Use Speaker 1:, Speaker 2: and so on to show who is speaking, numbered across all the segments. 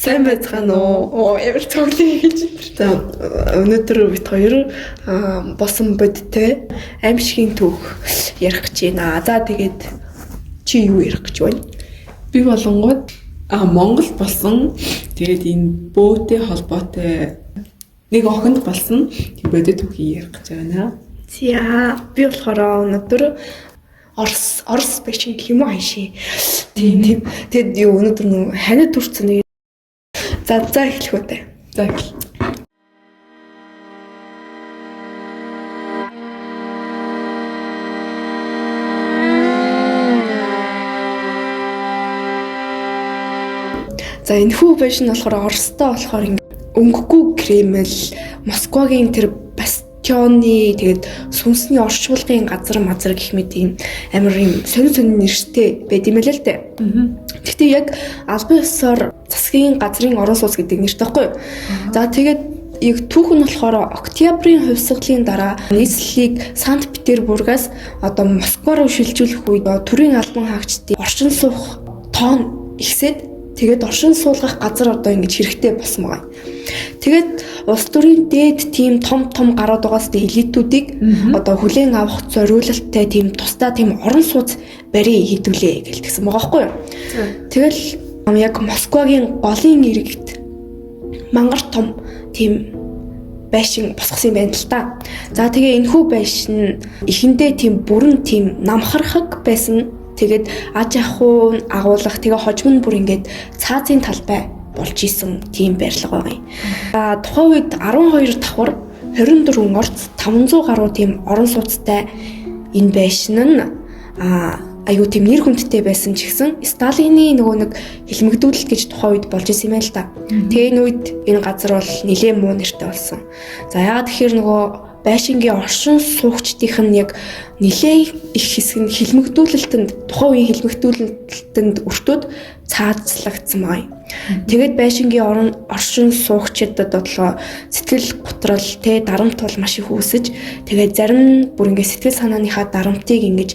Speaker 1: Сайн байцгаана уу? Ямар цоглоо гэж. За өнөөдөр бид хоёр босон бодтой аимшигын түүх ярих гэж байна. За тэгээд чи юу ярих гэж байна?
Speaker 2: Би болонгууд Монгол болсон тэгээд энэ бөөтэй холбоотой нэг охинд болсон тийм бодит түүхийг ярих гэж байна.
Speaker 1: За би болохоор өнөөдөр Орос бэчин гэх юм уу хайши. Тийм. Тэгэд юу өнөөдөр нөө ханиад төрсөн нэг. За эхлэх үү.
Speaker 2: За эхэл.
Speaker 1: За энэ хүү бэшин болохоор Оростой болохоор өнгөгүй Кремль, Москвагийн тэр бастионы тэгээд сүнсний орчуулгын газар гэх мэт юм амар юм сонин нэрштэй байд юм л дээ. Гэхдээ яг албан ёсоор засгийн газрын орон сууц гэдэг нэртэй байхгүй юу? За тэгээд яг түүх нь болохоор Октябрийн хувьсгалын дараа нийслэлийг Санкт-Петербургаас одоо Москва руу шилжүүлэх үед төрийн албан хаагчдын оршин суух тоон ихсээд тэгээд оршин суулгах газар одоо ингэж хэрэгтэй болсон байгаа. Тэгээд улс төрийн дээд тийм том гарууд байгаас элитүүдийг одоо хүлээн авах зориулалттай тийм тусдаа тийм орон сууц барий хийдүүлээ гэлтгсэн байгаа байхгүй юу? Тэгэл яг Москвагийн голын иргэд мангар том тийм байшин босгосон юм байна л та. За тэгээ энэхүү байшин эхэндээ тийм бүрэн тийм намхархаг байсан. Тэгээд аж ахуй агуулгах тэгээ хожим нь бүр ингээд цаазын талбай болж исэн тийм байрлал байгаа юм. Тухайн үед 12 давхар 24 орц 500 гаруй тийм орон сууцтай энэ байшин нь аюу тийм нэр хүндтэй байсан ч гэсэн Сталины нөгөө нэг хэлмэгдүүлэлт гэж тухайн үед болж исэн юм байна л да. Тэгээ энэ үед энэ газар бол нэлээд муу нэртэй болсон. За яагаад тэгэхээр нөгөө байшингийн оршин суугчдийнх нь яг нэлээд их хэсэг нь тухайн үеийн хэлмэгдүүлэлтэнд өртөөд цаазлагдсан байна. Тэгээд байшингийн оршин суугчдад бодлоо сэтгэл готрол дарамт бол маш их үүсэж тэгээд зарим нь бүр ингээд сэтгэл санааныхаа дарамтыг ингэж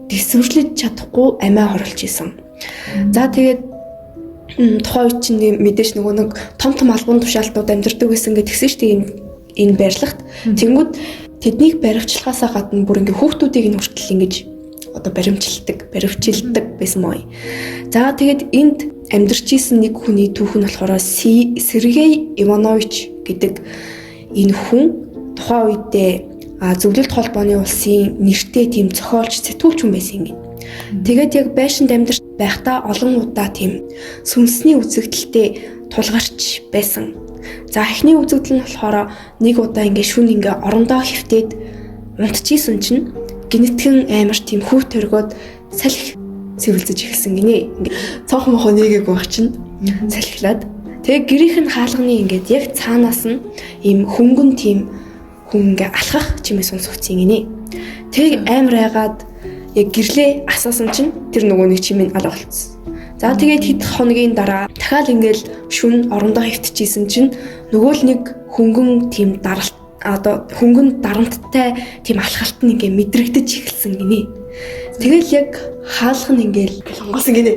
Speaker 1: дэвсвэрлэж чадахгүй амиа хорлж исэн. За тэгээд тухайн үед чинь мэдээж нөгөө нэг том албан тушаалтнууд амьдардаг байсан гэдгсэн шүү дээ энэ байрлагт. Тэнгүүд тэднийг баривчлахаасаа гадна бүр ингээ хүүхдүүдийг нь хүртэл ингэж одоо баривчилдаг байсан мó. За тэгээд энд амьдарч исэн нэг хүний түүх нь болохоор Сергей Иванович гэдэг энэ хүн тухайн үедээ зөвлөлт холбооны улсын нэртэй тийм зохиолч сэтгүүлч хүн байсан юм. Тэгээд яг байшинд амьдарч байхдаа олон удаа тийм сүнсний үзэгдэлтэй тулгарч байсан. За эхний үзэгдэл нь болохоор нэг удаа ингээ шүн ингээ орондоо хөвтөөд унтчихсэн чинь гинэтгэн амар тийм хүүт төргөөд салхи цэвэрлэж эхэлсэн гинэ. Ингээ цонхон мохоо нэгээг байх чинь салхилаад тэгээ гэрийнх нь хаалганы ингээд яг цаанаас нь ийм хөнгөн тийм хүн ингээ алхах чимээс сонсогдсон гинэ. Тэг амар айгаад яг гэрлээ асаасан чинь тэр нөгөө нэг чимээ алга болцсон. За тэгээд хэд хоногийн дараа дахиад ингээл шүн орондоо хөвтчихсэн чинь нөгөө л нэг хөнгөн тийм хөнгөн дарамттай тийм алхалт нь ингээ мэдрэгдэж эхэлсэн гинэ. Тэгэл яг хаалх нь ингээл сонгосон гинэ.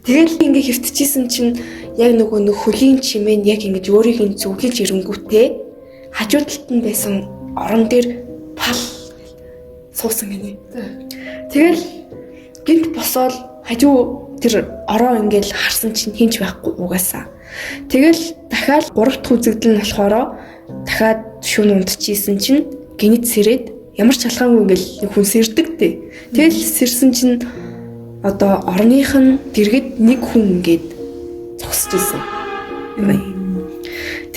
Speaker 1: Тэгэл ингээ хөвтчихсэн чинь яг нөгөө хөлийн чимээ нь яг ингэж өөрийг нь зүглэж ирэнгүүтээ хажуу талд нь байсан орон дээр пал суусан гинэ. Тэгэл гинт босоод хажуу тэр ороо ингээл харсан чинь хинч байхгүй угаасаа. Тэгэл дахиад 3 дахь үзэгдэл нь болохоор дахиад шүн унтчихсэн чинь гинэт сэрээд ямар ч шалгаагүй ингээл хүн сэрдэг дээ. Тэгэл сэрсэн чинь одоо орных нь дэргэд нэг хүн ингээд зогсож ирсэн.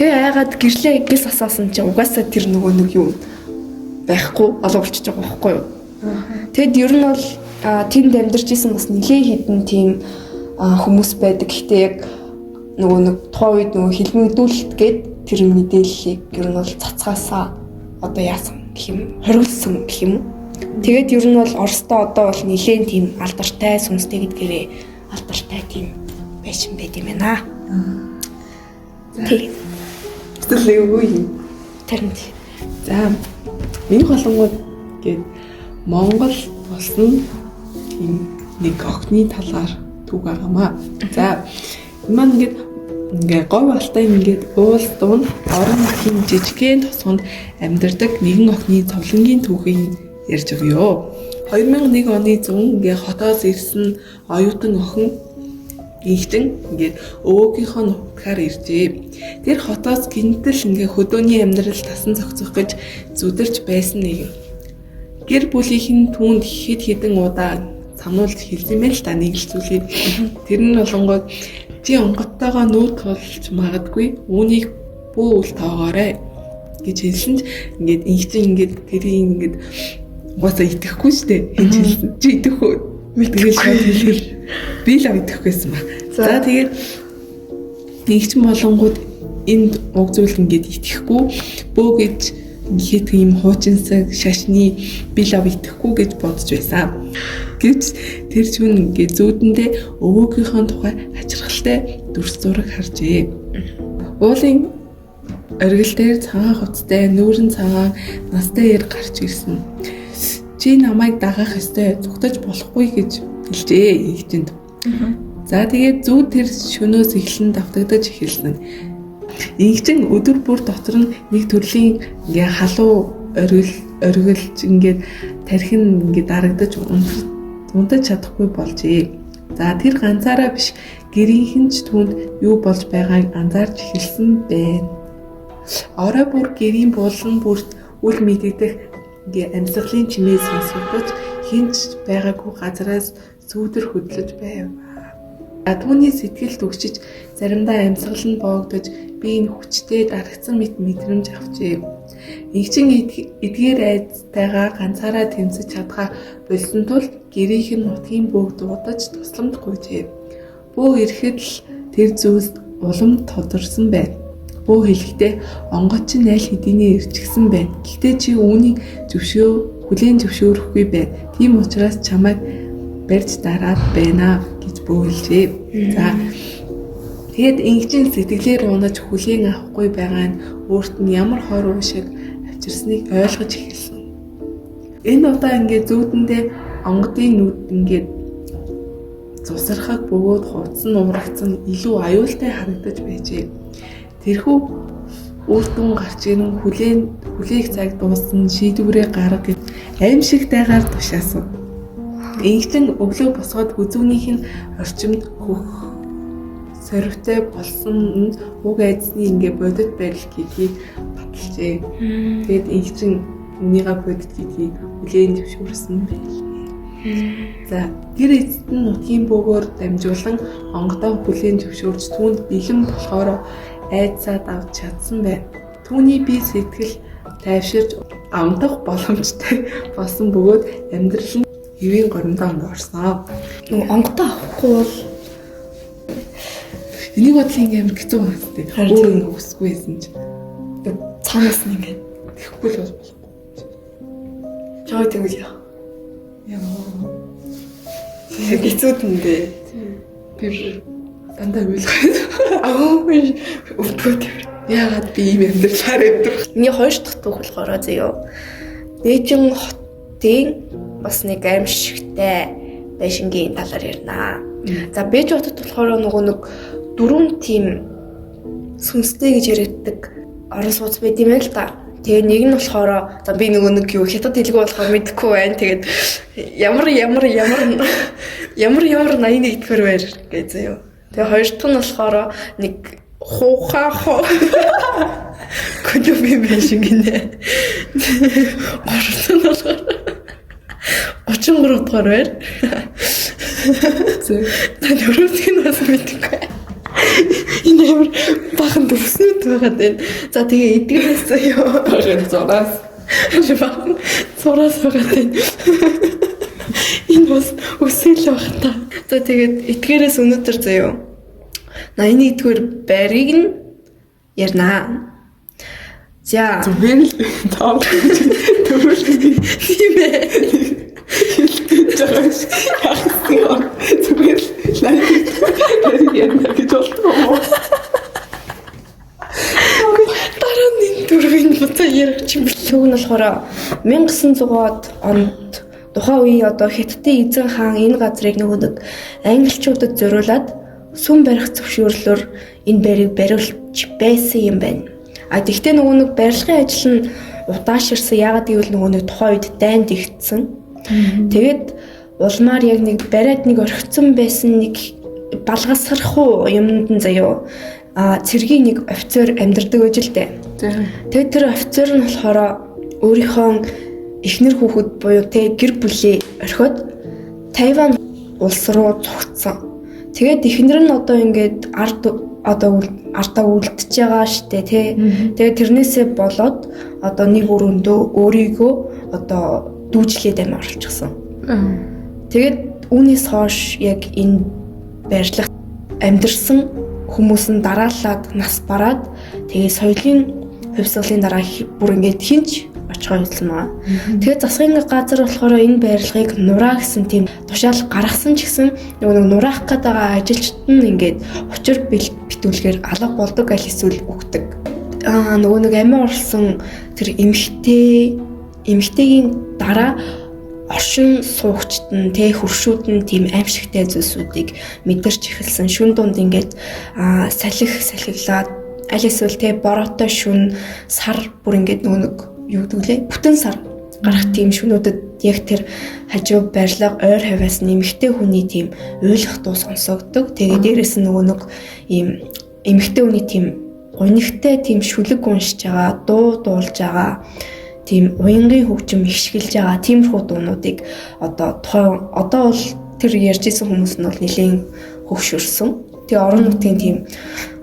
Speaker 1: Тэгээ айгаад гэрлээ гис асаасан чинь угаасаа тэр нөгөө нэг юм байхгүй олоо болчихж байгаа байхгүй юу. Тэгэд ер нь бол тэнд амьдарч исэн бас нэлээд хідэн тийм хүмүүс байдаг. Гэхдээ яг нөгөө нэг тухайн үед нөгөө хэлмэгдүүлэлт гээд тэр мэдээллийг ер нь бол цацгаасаа одоо яасан гэх юм хориглосон гэх юм. Тэгээд ер нь бол Оростой одоо бол нэлээд тийм алдартай сүнстэй гэдгээрээ алдартай тийм байшин байд юм байна. Тийм.
Speaker 2: Тэгэлээ юу юм?
Speaker 1: Тэрэнд.
Speaker 2: За миний холонгууд гээд Монгол болсон нэг охины талаар түүх байгаамаа. За маань ингээд ингээ говь алтай ингээд уулс дунд орон нутгийн жижигхэн тосгонд амьдардаг нэгэн охины цовлонгийн түүхийг ярьж өгье. 2001 оны зүүн ингээ хотоос ирсэн оюутан охин инхтэн ингээд өвөөгийнхөө нутгаар иржээ. Тэр хотоос гинтэл ингээ хөдөөний амьдрал тасан зохицох гэж зүдэрч байсан нэг. Гэр бүлийнхэн түүнд хэд хэдэн удаа сануулж хэлсэн мэт л та нэг л зүйлийг. Тэр нь болонгод чи онготтойгоо нүүр тулж магадгүй үүнийг бүү үл тоогоорой гэж хэлсэн ч ингээд инхтэн ингээд тэрийг ингээд угаасаа итгэхгүй шүү дээ. Энд хэлсэн. Чи итгэхгүй мэдгээл шууд хэлээл би л итгэхгүйсэн ба. За тэгээд нэгч болонгууд энд уг зүйл ингээд итгэхгүй бөө гэж ихэд ийм хуучинсаг шашны би л итгэхгүй гэж бодож байсан. Гэвч тэр ч ингээд зүүдэндээ өвөөгийнхөө тухай хачирхалтай дүрс зураг харжээ. Уулын оргил дээр цагаан хувцастай нүүрэн цагаан настай ир гарч ирсэн. Чи намайг дагах ёстой зүгтэж болохгүй гэж хэлжээ инхтэнд. За тэгээд зүүд тэр шөнөөс эхлэн давтагдаж эхэлсэн. Инхчин өдөр бүр дотор нь нэг төрлийн ингээ халуу оргилж ингээд тархин ингээд дарагдаж унтаж чадахгүй болжээ. За тэр ганцаараа биш гэрийнхэн ч түүнд юу болж байгааг анзаарч эхэлсэн байна. Орой бүр гэрийн булан бүрт үл мэдэгдэх ингээ амьсгалын чимээ сонсогдож хинч байгаагүй газараас сүүдэр хөдлөж байв. Түүний сэтгэл төгсөж заримдаа амьсгал нь боогдож би энэ хүчтэй дарагцсан мэдрэмж авчээ. Инхчин эдгээр айдтайгаа ганцаараа тэмцэж чадхаа болсон тул гэрийнх нь нутгийн бөөг дуудаж тусламж гуйжээ. Бөө ирэхэд л тэр зүйлс улам тодорсон байна. Бөө хэлэхдээ онгоц чинь аль хэдийнэ ирчихсэн байна. Гэхдээ чи үүнийг хүлээн зөвшөөрөхгүй байна. Тийм учраас чамайг барьж дараад байна гэж бөө хэлжээ. За тэгэд инхчин сэтгэлээр унаж хүлээн авахгүй байгаа нь өөрт нь ямар хор уушиг авчирсныг ойлгож эхэлсэн. Энэ удаа ингээд зүүдэндээ онгодын нүд ингээд цусархаг бөгөөд хувцсан урагцсан илүү аюултай харагдаж байжээ. Тэрхүү үр дүн гарч ирэн хүлээх цаг дууссан шийдвэрээ гарга гэж аимшигтайгаар тушаасан. Инхтэн өглөө босгоод хүзүүнийх нь орчимд хөх сорвтой болсон нь уг айдсны ингээ бодит байдал гэдгийг баталжээ. Тэгээд инхтэн үнийгээ бодит гэдгийг хүлээн зөвшөөрсөн байлээ. За тэр эцэст нь нутгийн бөөгөөр дамжуулан онгодоо хүлээн зөвшөөрч түүнд бэлэн болохоор айдсаад авч чадсан байна. Түүний бие сэтгэл тайвширч амтах боломжтой болсон бөгөөд амьдрал нь хэвийн горимдоо орсон.
Speaker 1: Онгодоо авахгүй бол
Speaker 2: энийг бодлын амар хэцүү байна тийм. Өөр нэг өсгүй байсан ч
Speaker 1: цаанаас нь ингээд
Speaker 2: тэхгүй л болохгүй.
Speaker 1: Чой тэгвэл яа.
Speaker 2: Хэцүүд юм дээ. Би дандаа ойлгохгүй. Өвдгөөд яагаад би ийм амьдралаар өвдөх.
Speaker 1: Миний хоёр дахь түүх болохоор зөө. Бээжин хотын бас нэг аимшигтай байшингийн талаар ярина. За Бээжин хотод болохоор нөгөө нэг дөрвөн тим сүнстэй гэж яриаддаг орон сууц байт юм л та. Тэгээ нэг нь болохоор за би нөгөө нэг юу хятад хэлгүй болохоор мэдэхгүй байна. Тэгээд ямар 81 дэх байр гэж зөө. Тэгээ хоёр дахь нь болохоор нэг хуухаа көдөв байшин гинэ. Орсон болохоор 33 дахь байр.
Speaker 2: Зөө.
Speaker 1: Дөрөвдүгээр нь бас мэдэхгүй. Энэ ямар бахан төвснүүд байгаад байна. За тэгээ эдгээрээс заяа.
Speaker 2: Бахан зураас.
Speaker 1: Бахан зураас байгаад байна. Энэ бас өсөөл байх та. За тэгээд эдгээрээс өнөөдөр заяа. 81-р байрыг нь ярина. За
Speaker 2: зүгээр л тав төрөлгүй
Speaker 1: тийм ээ.
Speaker 2: Зүгээр л ярина гэж болтгоо.
Speaker 1: Дараа нь дөрвийн буцаа ярих юм бэл. Түүх нь болохоор 1900-аад онд тухайн үеийн одоо Хятадын эзэн хаан энэ газрыг нөгөө нэг англичуудад зориулаад сүм барих зөвшөөрлөөр энэ байрыг бариулж байсан юм байна. Тэгтээ нөгөө нэг барилгын ажил нь удааширсан. Яагаад гэвэл нөгөө нэг тухайн үед дайнд игдсэн. Тэгээд улмаар яг нэг бариад нэг орхицсон байсан нэг балгасрах юмд нь заяо цэргийн нэг офицер амьдардаг байж л дээ. Тэгээд тэр офицер нь болохоор өөрийнхөө эхнэр хүүхэд буюу тэг гэр бүлээ орхиод Тайван улс руу цугцсан. Тэгээд эхнэр нь одоо ингээд ардаа үлдчихэж байгаа штэ тий. Тэгээд тэрнээсээ болоод одоо нэг өрөөндөө өөрийгөө одоо дүүжлээд амиарлчихсан. Тэгээд үүнээс хойш яг энэ барилгад амьдэрсэн хүмүүс нь дараалаад нас бараад тэгээд соёлын хувьсгалын дараа бүр ингээд хинч очихоо хэлсэн маа. Тэгээд засгийн газар болохоор энэ барилгыг нураа гэсэн тийм тушаал гаргасан ч гэсэн нөгөө нураах гээд байгаа ажилчид нь ингээд учир битүүлгээр алга болдог аль эсвэл өгдөг. Нөгөө нэг амиа орсон тэр эмэгтэйгийн дараа оршин суугчид нь хөршүүд нь тийм аимшигтай зүйлсүүдийг мэдэрч эхэлсэн. Шүн дунд ингээд салхиглаад аль эсвэл бороотой шүн сар бүр ингээд нөгөө нэг юу гэдэг лээ бүтэн сар гарах тийм шүнүүдэд яг тэр хажуу барилга ойр хавьяас нэмэгтэй хүний тийм уйлах дуу сонсогддог. Тэгээ дээрээс нь нөгөө нэг ийм эмэгтэй хүний тийм гунигтай тийм шүлэг уншиж байгаа, дуу дуулж байгаа, тийм уянгийн хөгжим ихшгэлж байгаа тиймэрхүү дуунуудыг одоо бол тэр ярьж исэн хүмүүс нь бол нэлийн хөгшөрсөн. Тэгээ орон нутгийн тийм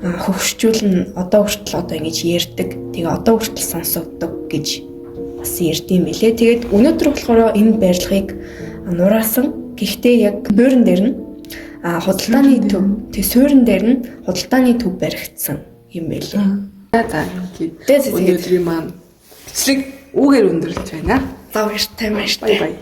Speaker 1: хөгшчүүл нь одоо хүртэл одоо ингэж ярьдаг. Тэгээ одоо хүртэл сонсогддог гэж бас ярьдсан мэлээ. Тэгээд өнөөдөр болохоор энэ барилгыг нураасан. Гэхдээ яг суурин дээр нь худалдааны төв, суурин дээр нь худалдааны төв баригдсан юм байлээ.
Speaker 2: За өнөөдрийн маань бичлэг үүгээр өндөрлөж байна.
Speaker 1: За баяртай.
Speaker 2: Бай бай.